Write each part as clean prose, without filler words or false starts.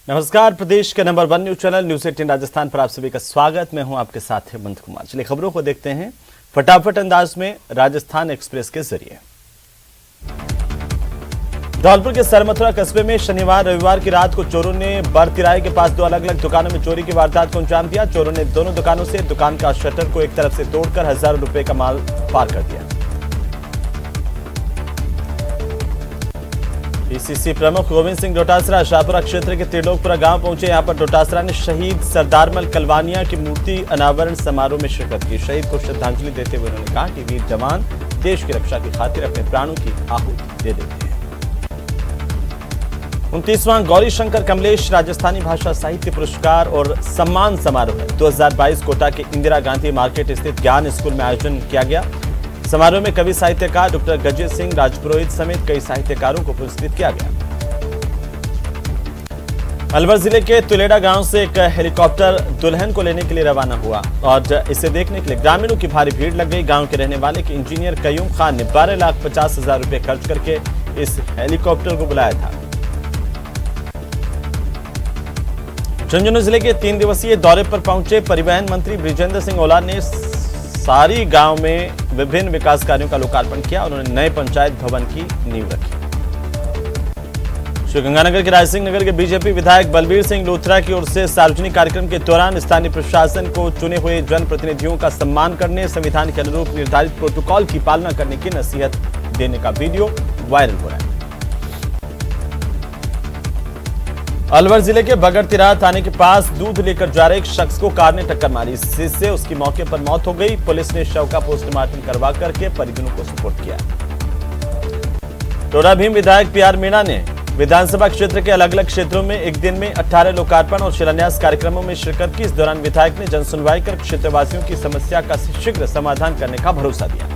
नमस्कार, प्रदेश के number 1 news channel news 18 Rajasthan पर आप सभी का स्वागत। मैं हूं आपके साथ हेमंत कुमार। चलिए खबरों को देखते हैं फटाफट अंदाज में राजस्थान एक्सप्रेस के जरिए। धौलपुर के सरमथुरा कस्बे में शनिवार रविवार की रात को चोरों ने बर तिराए के पास 2 अलग-अलग दुकानों में चोरी की वारदात को अंजाम दिया। चोरों ने दोनों दुकानों से दुकान का शटर को एक तरफ से तोड़कर हजारों रुपए का माल पार कर दिया। पीसीसी प्रमुख गोविंद सिंह डोटासरा शाहपुरा क्षेत्र के त्रिलोकपुरा गांव पहुंचे। यहां पर डोटासरा ने शहीद सरदारमल कलवानिया की मूर्ति अनावरण समारोह में शिरकत की। शहीद को श्रद्धांजलि देते हुए उन्होंने कहा कि वीर जवान देश की रक्षा की खातिर अपने प्राणों की आहुति दे देते हैं। 29वां गौरीशंकर कमलेश राजस्थानी भाषा साहित्य पुरस्कार और सम्मान समारोह 2022 कोटा के इंदिरा गांधी मार्केट स्थित ज्ञान स्कूल में आयोजन किया गया। समारोह में कवि साहित्यकार डॉक्टर गजेंद्र सिंह राजपुरोहित समेत कई साहित्यकारों को पुरस्कृत किया गया। अलवर जिले के तुलेड़ा गांव से एक हेलीकॉप्टर दुल्हन को लेने के लिए रवाना हुआ और इसे देखने के लिए ग्रामीणों की भारी भीड़ लग गई। गांव के रहने वाले के इंजीनियर कयूम खान ने 12,50,000 रुपए खर्च करके इस हेलीकॉप्टर को बुलाया था। झुंझुनू जिले के 3 दिवसीय दौरे पर पहुंचे परिवहन मंत्री ब्रिजेंद्र सिंह ओला ने सारी गांव में विभिन्न विकास कार्यों का लोकार्पण किया। उन्होंने नए पंचायत भवन की नींव रखी। श्रीगंगानगर के रायसिंह नगर के बीजेपी विधायक बलबीर सिंह लोथरा की ओर से सार्वजनिक कार्यक्रम के दौरान स्थानीय प्रशासन को चुने हुए जनप्रतिनिधियों का सम्मान करने, संविधान के अनुरूप निर्धारित प्रोटोकॉल की पालना करने की नसीहत देने का वीडियो वायरल हो रहा है। अलवर जिले के बगड़तिरा थाने के पास दूध लेकर जा रहे एक शख्स को कार ने टक्कर मारी, जिससे उसकी मौके पर मौत हो गई। पुलिस ने शव का पोस्टमार्टम करवा करके परिजनों को सुपुर्द किया। टोरा भीम विधायक पीआर मीणा ने विधानसभा क्षेत्र के अलग अलग क्षेत्रों में एक दिन में 18 लोकार्पण और शिलान्यास कार्यक्रमों में शिरकत की। इस दौरान विधायक ने जनसुनवाई कर क्षेत्रवासियों की समस्या का शीघ्र समाधान करने का भरोसा दिया।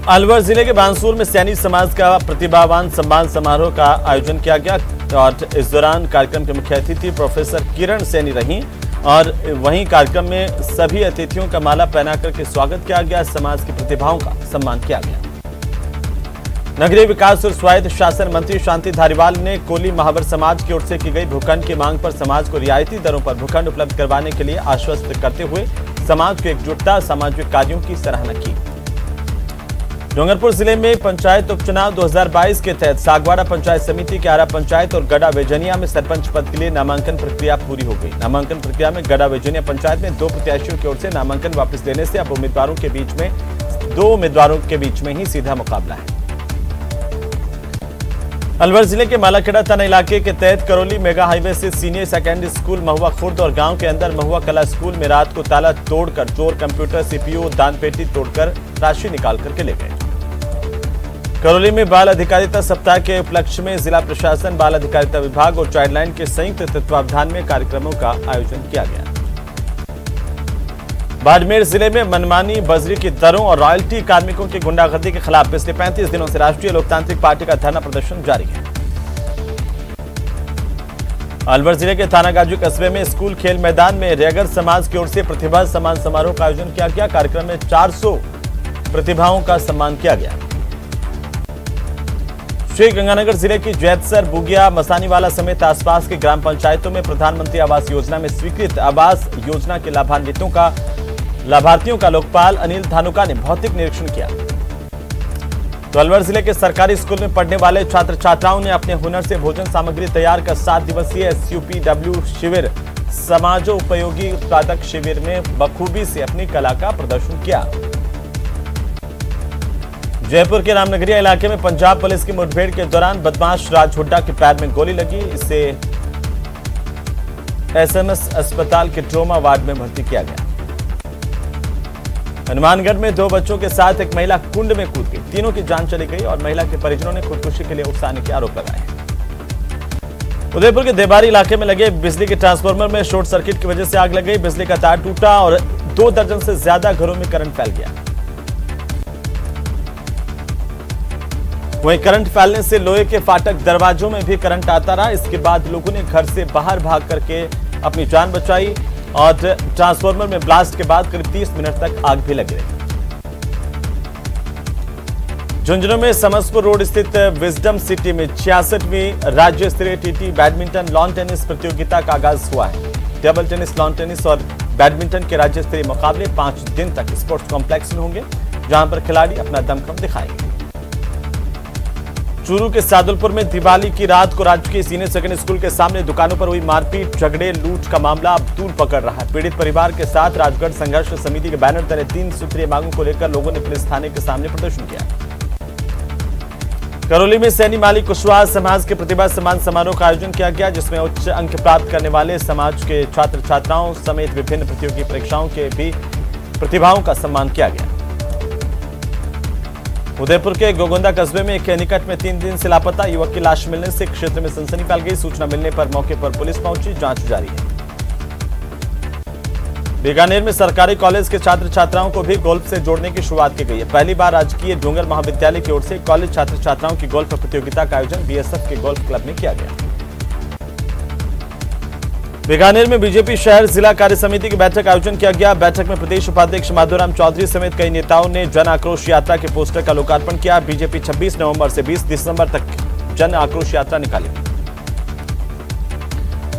अलवर जिले के बांसुर में सैनी समाज का प्रतिभावान सम्मान समारोह का आयोजन किया गया और इस दौरान कार्यक्रम के मुख्य अतिथि प्रोफेसर किरण सैनी रहीं और वहीं कार्यक्रम में सभी अतिथियों का माला पहना करके स्वागत किया गया। समाज की प्रतिभाओं का सम्मान किया गया। नगरीय विकास और स्वायत्त शासन मंत्री शांति धारीवाल ने कोली महावर समाज की ओर से की गई भूखंड की मांग पर समाज को रियायती दरों पर भूखंड उपलब्ध करवाने के लिए आश्वस्त करते हुए समाज को एकजुटता सामाजिक कार्यों की सराहना की। डूंगरपुर जिले में पंचायत उपचुनाव 2022 के तहत सागवाड़ा पंचायत समिति के आरा पंचायत और गड़ा वेजनिया में सरपंच पद के लिए नामांकन प्रक्रिया पूरी हो गई। नामांकन प्रक्रिया में गड़ा वेजनिया पंचायत में 2 प्रत्याशियों की ओर से नामांकन वापस लेने से अब उम्मीदवारों के बीच में ही सीधा मुकाबला है। अलवर जिले के मालाखेड़ा थाना इलाके के तहत करौली मेगा हाईवे से सीनियर सेकेंडरी स्कूल महुआ खुर्द और गांव के अंदर महुआ कला स्कूल में रात को ताला तोड़कर चोर कंप्यूटर, सीपीयू, दान पेटी तोड़कर राशि निकाल करके ले गए। करौली में बाल अधिकारिता सप्ताह के उपलक्ष्य में जिला प्रशासन, बाल अधिकारिता विभाग और चाइल्डलाइन के संयुक्त तत्वावधान में कार्यक्रमों का आयोजन किया गया। बाड़मेर जिले में मनमानी बजरी की दरों और रॉयल्टी कार्मिकों की गुंडागर्दी के खिलाफ पिछले 35 दिनों से राष्ट्रीय लोकतांत्रिक पार्टी का धरना प्रदर्शन जारी है। अलवर जिले के थानागाजी कस्बे में स्कूल खेल मैदान में रेगर समाज की ओर से प्रतिभा सम्मान समारोह का आयोजन किया गया। कार्यक्रम में 400 प्रतिभाओं का सम्मान किया गया। श्री गंगानगर जिले की जैतसर, बुगिया, मसानीवाला समेत आसपास के ग्राम पंचायतों में प्रधानमंत्री आवास योजना में स्वीकृत आवास योजना के लाभार्थियों का लोकपाल अनिल धानुका ने भौतिक निरीक्षण किया। तो अलवर जिले के सरकारी स्कूल में पढ़ने वाले छात्र छात्राओं ने अपने हुनर से भोजन सामग्री तैयार कर 7 दिवसीय SUPW शिविर समाजोपयोगी उत्पादक शिविर में बखूबी से अपनी कला का प्रदर्शन किया। जयपुर के रामनगरिया इलाके में पंजाब पुलिस की मुठभेड़ के दौरान बदमाश राज हुड्डा के पैर में गोली लगी। इसे SMS अस्पताल के ट्रोमा वार्ड में भर्ती किया गया। हनुमानगढ़ में 2 बच्चों के साथ एक महिला कुंड में कूद गई। तीनों की जान चली गई और महिला के परिजनों ने खुदकुशी के लिए उकसाने के आरोप लगाए। उदयपुर के देबारी इलाके में लगे बिजली के ट्रांसफार्मर में शॉर्ट सर्किट की वजह से आग लग गई। बिजली का तार टूटा और 2 दर्जन से ज्यादा घरों में करंट फैल गया। वहीं करंट फैलने से लोहे के फाटक दरवाजों में भी करंट आता रहा। इसके बाद लोगों ने घर से बाहर भाग करके अपनी जान बचाई और ट्रांसफार्मर में ब्लास्ट के बाद करीब 30 मिनट तक आग भी लगी रही। झुंझुनू में समस्तपुर रोड स्थित विजडम सिटी में 66वीं राज्य स्तरीय टीटी बैडमिंटन लॉन टेनिस प्रतियोगिता का आगाज हुआ है। टेबल टेनिस, लॉन टेनिस और बैडमिंटन के राज्य स्तरीय मुकाबले 5 दिन तक स्पोर्ट्स कॉम्प्लेक्स में होंगे, जहां पर खिलाड़ी अपना दमखम दिखाएंगे। चूरू के सादुलपुर में दिवाली की रात को राजकीय सीनियर सेकेंडरी स्कूल के सामने दुकानों पर हुई मारपीट, झगड़े, लूट का मामला अब तूल पकड़ रहा है। पीड़ित परिवार के साथ राजगढ़ संघर्ष समिति के बैनर तले 3 सूत्रीय मांगों को लेकर लोगों ने पुलिस थाने के सामने प्रदर्शन किया। करौली में सैनी माली कुशवाहा समाज के प्रतिभा सम्मान समारोह का आयोजन किया गया, जिसमें उच्च अंक प्राप्त करने वाले समाज के छात्र छात्राओं समेत विभिन्न प्रतियोगी परीक्षाओं के भी प्रतिभाओं का सम्मान किया गया। उदयपुर के गोगोंदा कस्बे में एक निकट में 3 दिन से लापता युवक की लाश मिलने से क्षेत्र में सनसनी फैल गई। सूचना मिलने पर मौके पर पुलिस पहुंची, जांच जारी है। बीकानेर में सरकारी कॉलेज के छात्र छात्राओं को भी गोल्फ से जोड़ने की शुरुआत की गई है। पहली बार राजकीय डोंगर महाविद्यालय की ओर से कॉलेज छात्र छात्राओं की गोल्फ प्रतियोगिता का आयोजन बीएसएफ के गोल्फ क्लब में किया गया। बीकानेर में बीजेपी शहर जिला कार्य समिति की बैठक का आयोजन किया गया। बैठक में प्रदेश उपाध्यक्ष माधोराम चौधरी समेत कई नेताओं ने जन आक्रोश यात्रा के पोस्टर का लोकार्पण किया। बीजेपी 26 नवंबर से 20 दिसंबर तक जन आक्रोश यात्रा निकालेगी।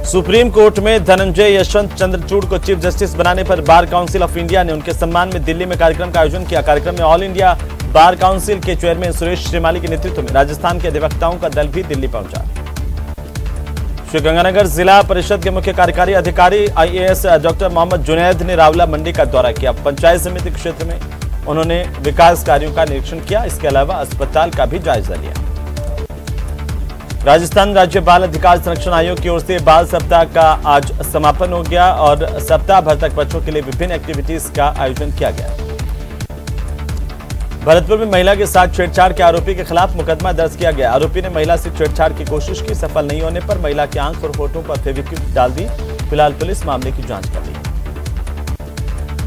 सुप्रीम कोर्ट में धनंजय यशवंत चंद्रचूड़ को चीफ जस्टिस बनाने पर बार काउंसिल ऑफ इंडिया ने उनके सम्मान में दिल्ली में कार्यक्रम का आयोजन किया। कार्यक्रम में ऑल इंडिया बार काउंसिल के चेयरमैन सुरेश श्रीमाली के नेतृत्व में राजस्थान के अधिवक्ताओं का दल भी दिल्ली पहुंचा। श्रीगंगानगर जिला परिषद के मुख्य कार्यकारी अधिकारी आईएएस डॉक्टर मोहम्मद जुनैद ने रावला मंडी का दौरा किया। पंचायत समिति क्षेत्र में उन्होंने विकास कार्यों का निरीक्षण किया। इसके अलावा अस्पताल का भी जायजा लिया। राजस्थान राज्य बाल अधिकार संरक्षण आयोग की ओर से बाल सप्ताह का आज समापन हो गया और सप्ताह भर तक बच्चों के लिए विभिन्न एक्टिविटीज का आयोजन किया गया। भरतपुर में महिला के साथ छेड़छाड़ के आरोपी के खिलाफ मुकदमा दर्ज किया गया। आरोपी ने महिला से छेड़छाड़ की कोशिश की, सफल नहीं होने पर महिला की आंख और होठों पर फेविक्विक डाल दी। फिलहाल पुलिस मामले की जांच कर रही है।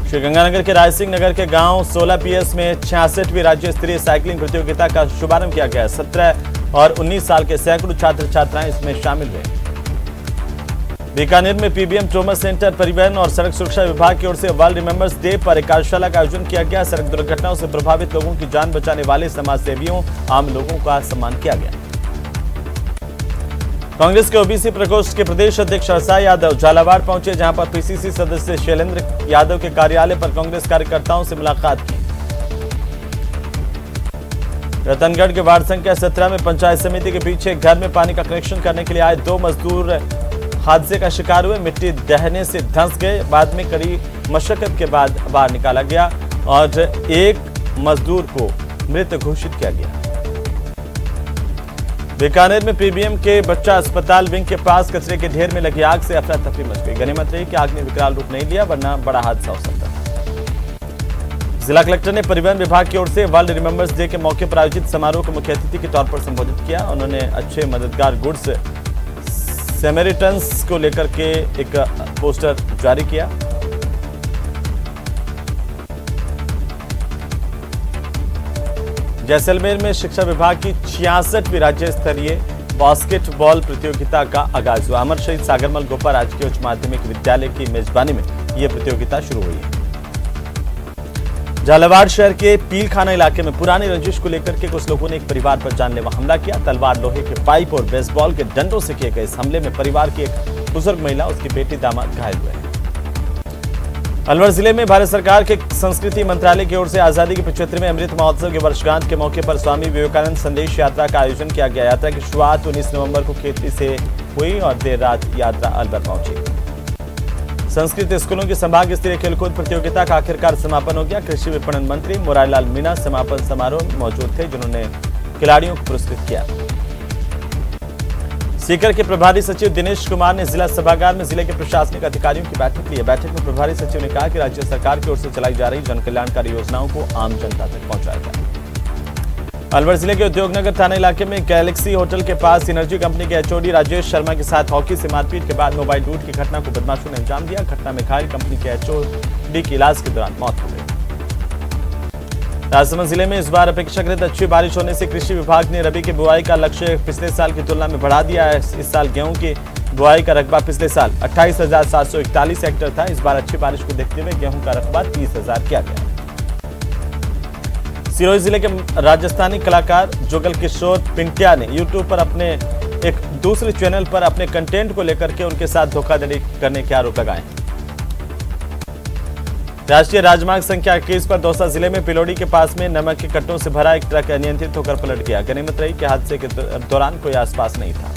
श्रीगंगानगर के रायसिंह नगर के गांव 16 PS में 66वीं राज्य स्तरीय साइकिलिंग प्रतियोगिता का शुभारंभ किया गया। 17 और 19 साल के सैकड़ों छात्र छात्राएं इसमें शामिल हुए। बीकानेर में पीबीएम ट्रोमा सेंटर परिवहन और सड़क सुरक्षा विभाग की ओर से वर्ल्ड रिमेंबर्स डे पर एक कार्यशाला का आयोजन किया गया। सड़क दुर्घटनाओं से प्रभावित लोगों की जान बचाने वाले समाज सेवियों, आम लोगों का सम्मान किया गया। कांग्रेस के ओबीसी प्रकोष्ठ के प्रदेश अध्यक्ष हर्षा यादव झालावाड़ पहुंचे, जहां पर पीसीसी सदस्य शैलेंद्र यादव के कार्यालय पर कांग्रेस कार्यकर्ताओं से मुलाकात की। रतनगढ़ के वार्ड संख्या 17 में पंचायत समिति के पीछे घर में पानी का कनेक्शन करने के लिए आए 2 मजदूर हादसे का शिकार हुए। मिट्टी दहने से धंस गए। बाद में कड़ी मशक्कत के बाद बाहर निकाला गया और एक मजदूर को मृत घोषित किया गया। बीकानेर में पीबीएम के बच्चा अस्पताल विंग के पास कचरे के ढेर में लगी आग से अफरा तफरी मच गई। गनीमत रही कि आग ने विकराल रूप नहीं लिया, वरना बड़ा हादसा हो सकता था। जिला कलेक्टर ने परिवहन विभाग की ओर से वर्ल्ड रिमेंबर्स डे के मौके पर आयोजित समारोह को मुख्य अतिथि के तौर पर संबोधित किया। उन्होंने अच्छे मददगार गुड्स सेमेरिटन्स को लेकर के एक पोस्टर जारी किया। जैसलमेर में शिक्षा विभाग की 66वीं राज्य स्तरीय बास्केटबॉल प्रतियोगिता का आगाज हुआ। अमर शहीद सागरमल गोपा राजकीय उच्च माध्यमिक विद्यालय की मेजबानी में यह प्रतियोगिता शुरू हुई है। झालावाड़ शहर के पीलखाना इलाके में पुरानी रंजिश को लेकर के कुछ लोगों ने एक परिवार पर जानलेवा हमला किया। तलवार, लोहे के पाइप और बेसबॉल के डंडों से किए गए इस हमले में परिवार की एक बुजुर्ग महिला, उसकी बेटी, दामाद घायल हुए। अलवर जिले में भारत सरकार के संस्कृति मंत्रालय की ओर से आजादी के 75वें अमृत महोत्सव की वर्षगांठ के मौके पर स्वामी विवेकानंद संदेश यात्रा का आयोजन किया गया। यात्रा की शुरुआत 19 नवंबर को खेतड़ी से हुई और देर रात यात्रा अलवर पहुंची। संस्कृत स्कूलों की संभाग स्तरीय खेलकूद प्रतियोगिता का आखिरकार समापन हो गया। कृषि विपणन मंत्री मुरारीलाल मीणा समापन समारोह में मौजूद थे, जिन्होंने खिलाड़ियों को पुरस्कृत किया। सीकर के प्रभारी सचिव दिनेश कुमार ने जिला सभागार में जिले के प्रशासनिक अधिकारियों की बैठक ली। बैठक में प्रभारी सचिव ने कहा कि राज्य सरकार की ओर से चलाई जा रही जनकल्याणकारी योजनाओं को आम जनता तक पहुंचाया जाए। अलवर जिले के उद्योगनगर थाना इलाके में गैलेक्सी होटल के पास एनर्जी कंपनी के एचओडी राजेश शर्मा के साथ हॉकी से मारपीट के बाद मोबाइल लूट की घटना को बदमाशों ने अंजाम दिया। घटना में घायल कंपनी के एचओडी की इलाज के दौरान मौत हो गई। राजसमंद जिले में इस बार अपेक्षाकृत अच्छी बारिश होने से कृषि विभाग ने रबी की बुआई का लक्ष्य पिछले साल की तुलना में बढ़ा दिया है। इस साल गेहूं की बुआई का रकबा पिछले साल 28,741 हेक्टेयर था। इस बार अच्छी बारिश को देखते हुए गेहूं का रकबा 30,000 किया गया। सिरोही जिले के राजस्थानी कलाकार जुगल किशोर पिंटिया ने यूट्यूब पर अपने एक दूसरे चैनल पर अपने कंटेंट को लेकर के उनके साथ धोखाधड़ी करने के आरोप लगाए। राष्ट्रीय राजमार्ग संख्या 21 पर दौसा जिले में पिलोड़ी के पास में नमक के कट्टों से भरा एक ट्रक अनियंत्रित होकर पलट गया। गनीमत रही कि हादसे के दौरान कोई आसपास नहीं था।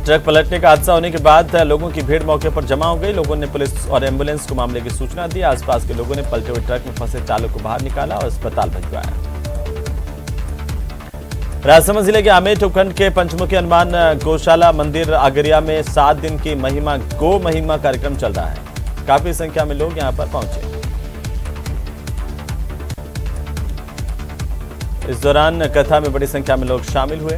ट्रक पलटने का हादसा होने के बाद लोगों की भीड़ मौके पर जमा हो गई। लोगों ने पुलिस और एम्बुलेंस को मामले की सूचना दी। आसपास के लोगों ने पलटे हुए ट्रक में फंसे चालक को बाहर निकाला और अस्पताल भिजवाया। राजसमंद जिले के आमेर उपखंड के पंचमुखी हनुमान गौशाला मंदिर आगरिया में 7 दिन की गो महिमा कार्यक्रम चल रहा है। काफी संख्या में लोग यहां पर पहुंचे। इस दौरान कथा में बड़ी संख्या में लोग शामिल हुए।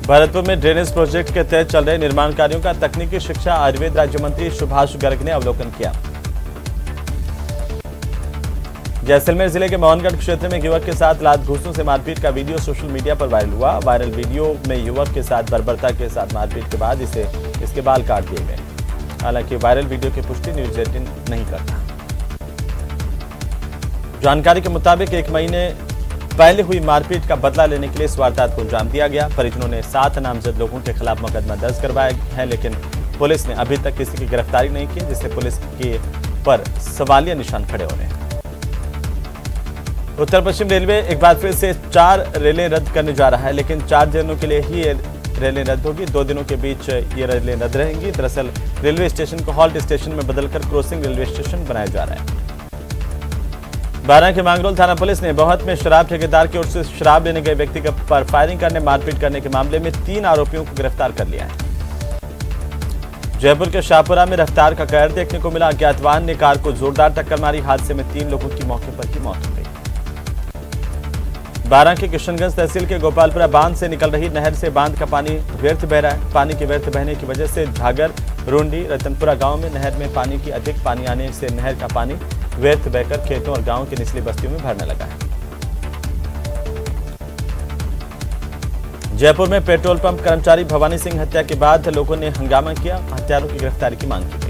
भरतपुर में ड्रेनेज प्रोजेक्ट के तहत चल रहे निर्माण कार्यों का तकनीकी शिक्षा आयुर्वेद राज्य मंत्री सुभाष गर्ग ने अवलोकन किया। जैसलमेर जिले के मोहनगढ़ क्षेत्र में युवक के साथ लात घूसों से मारपीट का वीडियो सोशल मीडिया पर वायरल हुआ। वायरल वीडियो में युवक के साथ बर्बरता के साथ मारपीट के बाद इसके बाल काट दिए गए। हालांकि वायरल वीडियो की पुष्टि न्यूज 18 नहीं करता। जानकारी के मुताबिक 1 महीने पहले हुई मारपीट का बदला लेने के लिए इस वारदात को अंजाम दिया गया। परिजनों ने 7 नामजद लोगों के खिलाफ मुकदमा दर्ज करवाया है, लेकिन पुलिस ने अभी तक किसी की गिरफ्तारी नहीं की, जिससे पुलिस के पर सवालिया निशान खड़े हो रहे हैं। उत्तर पश्चिम रेलवे एक बार फिर से 4 रेलें रद्द करने जा रहा है, लेकिन 4 दिनों के लिए ही ये रेलें रद्द होगी। 2 दिनों के बीच ये रेलें रद्द रहेंगी। दरअसल रेलवे स्टेशन को हॉल्ट स्टेशन में बदलकर क्रॉसिंग रेलवे स्टेशन बनाया जा रहा है। बारां के मांगरोल थाना पुलिस ने बहुत में शराब ठेकेदार की ओर से शराब लेने गए व्यक्ति पर फायरिंग करने मारपीट करने के मामले में 3 आरोपियों को गिरफ्तार कर लिया है। जयपुर के शाहपुरा में रफ्तार का कहर देखने को मिला। अज्ञात वाहन ने कार को जोरदार टक्कर मारी। हादसे में 3 लोगों की मौके पर ही मौत हो गई। बारां के किशनगंज तहसील के गोपालपुरा बांध से निकल रही नहर से बांध का पानी व्यर्थ बह रहा है। पानी के व्यर्थ बहने की वजह से झागर, रुंडी, रतनपुरा गांव में नहर में पानी की अधिक पानी आने से नहर का पानी व्यर्थ बहकर खेतों और गांव की निचली बस्तियों में भरने लगा है। जयपुर में पेट्रोल पंप कर्मचारी भवानी सिंह हत्या के बाद लोगों ने हंगामा किया। हत्यारों की गिरफ्तारी की मांग की गई।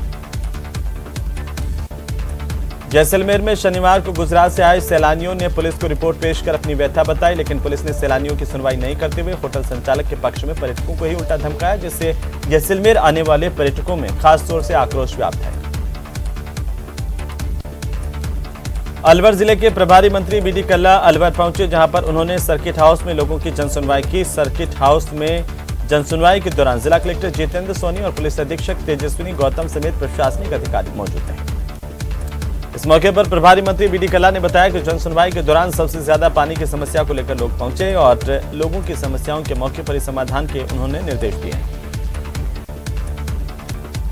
जैसलमेर में शनिवार को गुजरात से आए सैलानियों ने पुलिस को रिपोर्ट पेश कर अपनी व्यथा बताई, लेकिन पुलिस ने सैलानियों की सुनवाई नहीं करते हुए होटल संचालक के पक्ष में पर्यटकों को ही उल्टा धमकाया, जिससे जैसलमेर आने वाले पर्यटकों में खास तौर से आक्रोश व्याप्त है। अलवर जिले के प्रभारी मंत्री बीडी कल्ला अलवर पहुंचे, जहां पर उन्होंने सर्किट हाउस में लोगों की जनसुनवाई की। सर्किट हाउस में जनसुनवाई के दौरान जिला कलेक्टर जितेंद्र सोनी और पुलिस अधीक्षक तेजस्विनी गौतम समेत प्रशासनिक अधिकारी मौजूद हैं। इस मौके पर प्रभारी मंत्री बीडी कल्ला ने बताया कि जनसुनवाई के दौरान सबसे ज्यादा पानी की समस्या को लेकर लोग पहुंचे और लोगों की समस्याओं के मौके पर ही समाधान के उन्होंने निर्देश दिए।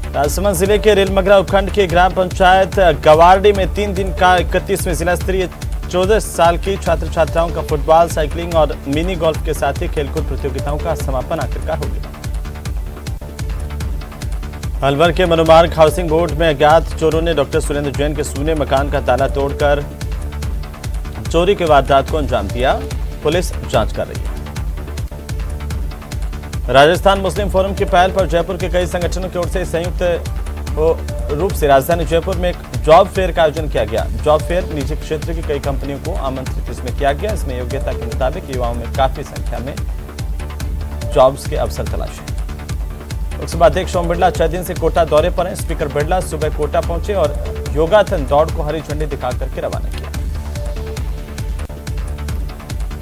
राजसमंद जिले के रेलमगरा उपखंड के ग्राम पंचायत गवारडी में 3 दिन का 31वें जिला स्तरीय 14 साल की छात्र छात्राओं का फुटबॉल, साइकिलिंग और मिनी गोल्फ के साथ ही खेलकूद प्रतियोगिताओं का समापन आखिरकार हो गया। अलवर के मनोमार्ग हाउसिंग बोर्ड में अज्ञात चोरों ने डॉक्टर सुरेंद्र जैन के सूने मकान का ताला तोड़कर चोरी के वारदात को अंजाम दिया। पुलिस जांच कर रही है। राजस्थान मुस्लिम फोरम की पहल पर जयपुर के कई संगठनों की ओर से संयुक्त रूप से राजधानी जयपुर में एक जॉब फेयर का आयोजन किया गया। जॉब फेयर निजी क्षेत्र की कई कंपनियों को आमंत्रित इसमें किया गया। इसमें योग्यता के मुताबिक युवाओं में काफी संख्या में जॉब्स के अवसर तलाशे। लोकसभा अध्यक्ष ओम बिरला 6 दिन से कोटा दौरे पर हैं। स्पीकर बिरला सुबह कोटा पहुंचे और योगाथन दौड़ को हरी झंडी दिखाकर के रवाना किया।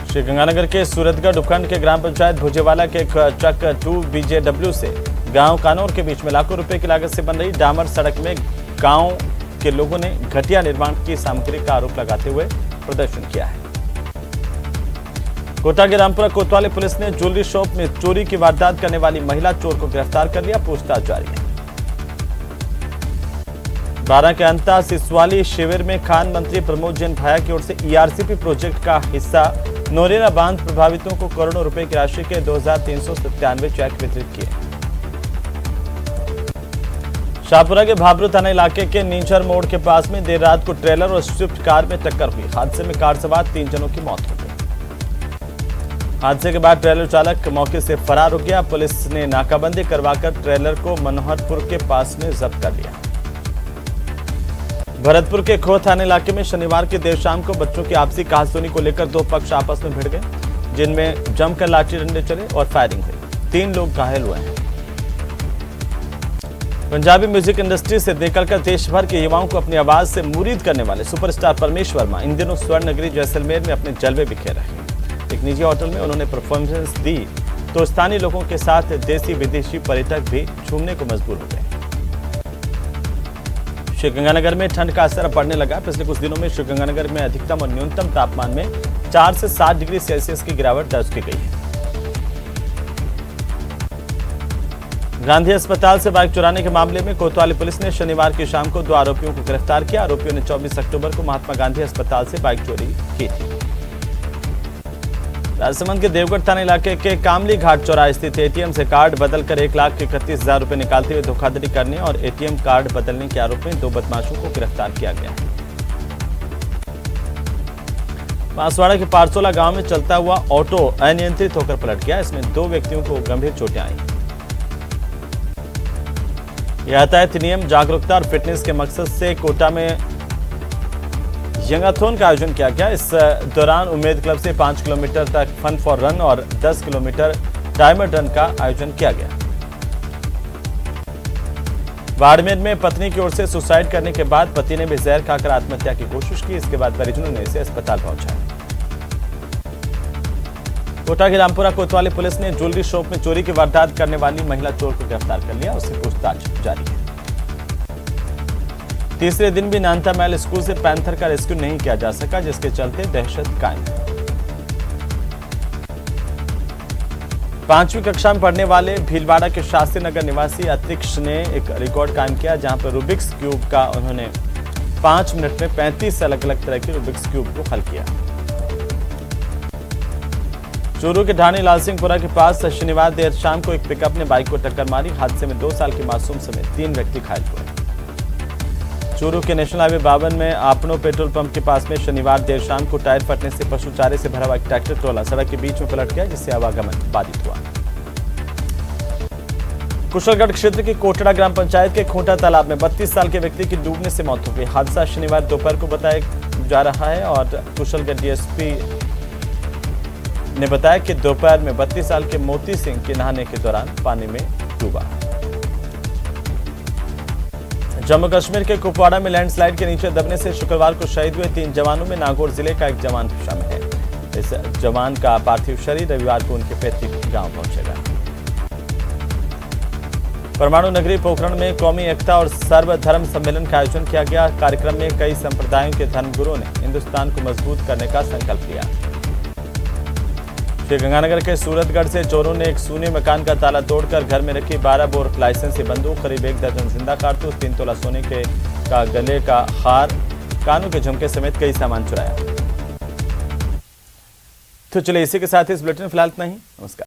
श्रीगंगानगर के सूरतगढ़ उपखंड के ग्राम पंचायत भुजेवाला के ट्रक 2 BJW से गांव कानौर के बीच में लाखों रुपए की लागत से बन रही डामर सड़क में गांव के लोगों ने घटिया निर्माण की सामग्री का आरोप लगाते हुए प्रदर्शन किया है। कोटा के रामपुरा कोतवाली पुलिस ने ज्वेलरी शॉप में चोरी की वारदात करने वाली महिला चोर को गिरफ्तार कर लिया। पूछताछ जारी है। बारां के अंता सिसवाली शिविर में खान मंत्री प्रमोद जैन भाया की ओर से ERCP प्रोजेक्ट का हिस्सा नोरेरा बांध प्रभावितों को करोड़ों रुपए की राशि के 2397 चेक वितरित किए। शाहपुरा के भाबरू थाना इलाके के नींचर मोड़ के पास में देर रात को ट्रेलर और स्विफ्ट कार में टक्कर हुई। हादसे में कार सवार 3 जनों की मौत हो गई। हादसे के बाद ट्रेलर चालक मौके से फरार हो गया। पुलिस ने नाकाबंदी करवाकर ट्रेलर को मनोहरपुर के पास में जब्त कर लिया। भरतपुर के खो थाना इलाके में शनिवार की देर शाम को बच्चों की आपसी कहासुनी को लेकर दो पक्ष आपस में भिड़ गए, जिनमें जमकर लाठी डंडे चले और फायरिंग हुई। 3 लोग घायल हुए हैं। पंजाबी म्यूजिक इंडस्ट्री से निकलकर देश भर के युवाओं को अपनी आवाज से मुरीद करने वाले सुपरस्टार परमेश वर्मा इन दिनों स्वर्ण नगरी जैसलमेर में अपने जलवे बिखेर रहे हैं। एक निजी होटल में उन्होंने परफॉर्मेंस दी तो स्थानीय लोगों के साथ देसी विदेशी पर्यटक भी झूमने को मजबूर हो गए। श्रीगंगानगर में ठंड का असर पड़ने लगा। पिछले कुछ दिनों में श्रीगंगानगर में अधिकतम और न्यूनतम तापमान में 4 से 7 डिग्री सेल्सियस की गिरावट दर्ज की गई है। गांधी अस्पताल से बाइक चुराने के मामले में कोतवाली पुलिस ने शनिवार की शाम को 2 आरोपियों को गिरफ्तार किया। आरोपियों ने 24 अक्टूबर को महात्मा गांधी अस्पताल से बाइक चोरी की थी। राजसमंद के देवगढ़ थाना इलाके के कामली घाट चौराहे स्थित एटीएम से कार्ड बदलकर 1,31,000 रुपए निकालते हुए धोखाधड़ी करने और एटीएम कार्ड बदलने के आरोप में 2 बदमाशों को गिरफ्तार किया गया है। बांसवाड़ा के पारसोला गांव में चलता हुआ ऑटो अनियंत्रित होकर पलट गया। इसमें 2 व्यक्तियों को गंभीर चोटें आई। यातायात नियम जागरूकता और फिटनेस के मकसद से कोटा में यंगाथॉन का आयोजन किया गया। इस दौरान उम्मेद क्लब से 5 किलोमीटर तक फन फॉर रन और 10 किलोमीटर टाइमर रन का आयोजन किया गया। बाड़मेर में पत्नी की ओर से सुसाइड करने के बाद पति ने भी जहर खाकर आत्महत्या की कोशिश की। इसके बाद परिजनों ने इसे अस्पताल पहुंचाया। कोटा की रामपुरा कोतवाली पुलिस ने ज्वेलरी शॉप में चोरी की वारदात करने वाली महिला चोर को गिरफ्तार कर लिया। उससे पूछताछ जारी है। तीसरे दिन भी नानता महल स्कूल से पैंथर का रेस्क्यू नहीं किया जा सका, जिसके चलते दहशत कायम है। 5वीं कक्षा में पढ़ने वाले भीलवाड़ा के शास्त्री नगर निवासी अतिक्ष ने एक रिकॉर्ड कायम किया, जहां पर रूबिक्स क्यूब का उन्होंने 5 मिनट में 35 अलग अलग तरह के रूबिक्स क्यूब को हल किया। चूरू के ढाणी लालसिंहपुरा के पास शनिवार देर शाम को एक पिकअप ने बाइक को टक्कर मारी। हादसे में 2 साल के मासूम समेत 3 व्यक्ति घायल हुए। चूरू के नेशनल हाईवे 52 में आपनो पेट्रोल पंप के पास में शनिवार देर शाम को टायर फटने से पशु चारे से भरा हुआ एक ट्रैक्टर ट्रॉला सड़क के बीच में पलट गया, जिससे आवागमन बाधित हुआ। कुशलगढ़ क्षेत्र की कोटड़ा ग्राम पंचायत के खोटा तालाब में 32 साल के व्यक्ति की डूबने से मौत हो गई। हादसा शनिवार दोपहर को बताया जा रहा है और कुशलगढ़ डीएसपी ने बताया कि दोपहर में 32 साल के मोती सिंह के नहाने के दौरान पानी में डूबा। जम्मू कश्मीर के कुपवाड़ा में लैंडस्लाइड के नीचे दबने से शुक्रवार को शहीद हुए 3 जवानों में नागौर जिले का एक जवान शामिल है। इस जवान का पार्थिव शरीर रविवार को उनके पैतृक गांव पहुंचेगा। परमाणु नगरी पोखरण में कौमी एकता और सर्वधर्म सम्मेलन का आयोजन किया गया। कार्यक्रम में कई संप्रदायों के धर्मगुरुओं ने हिंदुस्तान को मजबूत करने का संकल्प लिया। श्रीगंगानगर के सूरतगढ़ से चोरों ने एक सूने मकान का ताला तोड़कर घर में रखी 12 बोर लाइसेंसी बंदूक, करीब 1 दर्जन जिंदा कारतूस, 3 तोला सोने का गले का हार, कानों के झुमके समेत कई सामान चुराया। तो चलिए इसी के साथ इस बुलेटिन फिलहाल इतना ही। नमस्कार।